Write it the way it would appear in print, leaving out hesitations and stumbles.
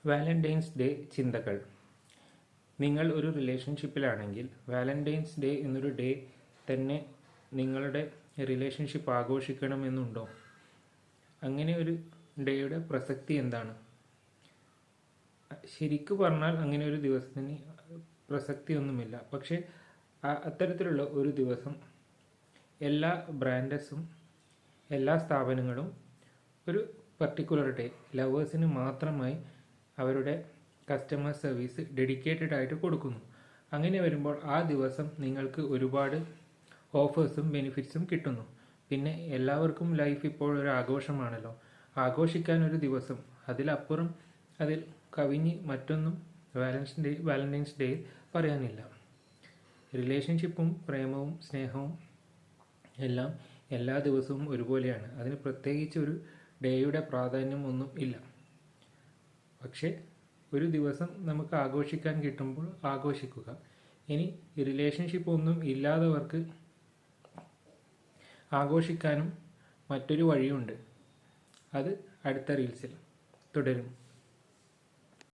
Valentine's day ചിന്തകൾ. നിങ്ങൾ ഒരു റിലേഷൻഷിപ്പിലാണെങ്കിൽ വാലന്റൈൻസ് ഡേ എന്നൊരു ഡേ തന്നെ നിങ്ങളുടെ റിലേഷൻഷിപ്പ് ആഘോഷിക്കണമെന്നുണ്ടോ? അങ്ങനെ ഒരു ഡേയുടെ പ്രസക്തി എന്താണ്? ശരിക്കു പറഞ്ഞാൽ അങ്ങനെ ഒരു ദിവസത്തിന് പ്രസക്തിയൊന്നുമില്ല. പക്ഷെ അത്തരത്തിലുള്ള ഒരു ദിവസം എല്ലാ ബ്രാൻഡസും എല്ലാ സ്ഥാപനങ്ങളും ഒരു പർട്ടിക്കുലർ ഡേ ലവേഴ്സിന് മാത്രമായി അവരുടെ കസ്റ്റമർ സർവീസ് ഡെഡിക്കേറ്റഡ് ആയിട്ട് കൊടുക്കുന്നു. അങ്ങനെ വരുമ്പോൾ ആ ദിവസം നിങ്ങൾക്ക് ഒരുപാട് ഓഫേഴ്സും ബെനിഫിറ്റ്സും കിട്ടുന്നു. പിന്നെ എല്ലാവർക്കും ലൈഫ് ഇപ്പോൾ ഒരു ആഘോഷമാണല്ലോ. ആഘോഷിക്കാൻ ഒരു ദിവസം, അതിലപ്പുറം അതിൽ കവിഞ്ഞ് മറ്റൊന്നും വാലന്റൈൻസ് ഡേയിൽ പറയാനില്ല. റിലേഷൻഷിപ്പും പ്രേമവും സ്നേഹവും എല്ലാം എല്ലാ ദിവസവും ഒരുപോലെയാണ്. അതിന് പ്രത്യേകിച്ച് ഒരു ഡേയുടെ പ്രാധാന്യം ഒന്നും ഇല്ല. പക്ഷെ ഒരു ദിവസം നമുക്ക് ആഘോഷിക്കാൻ കിട്ടുമ്പോൾ ആഘോഷിക്കുക. ഇനി റിലേഷൻഷിപ്പ് ഒന്നും ഇല്ലാത്തവർക്ക് ആഘോഷിക്കാനും മറ്റൊരു വഴിയുണ്ട്. അത് അടുത്ത റീൽസിൽ തുടരും.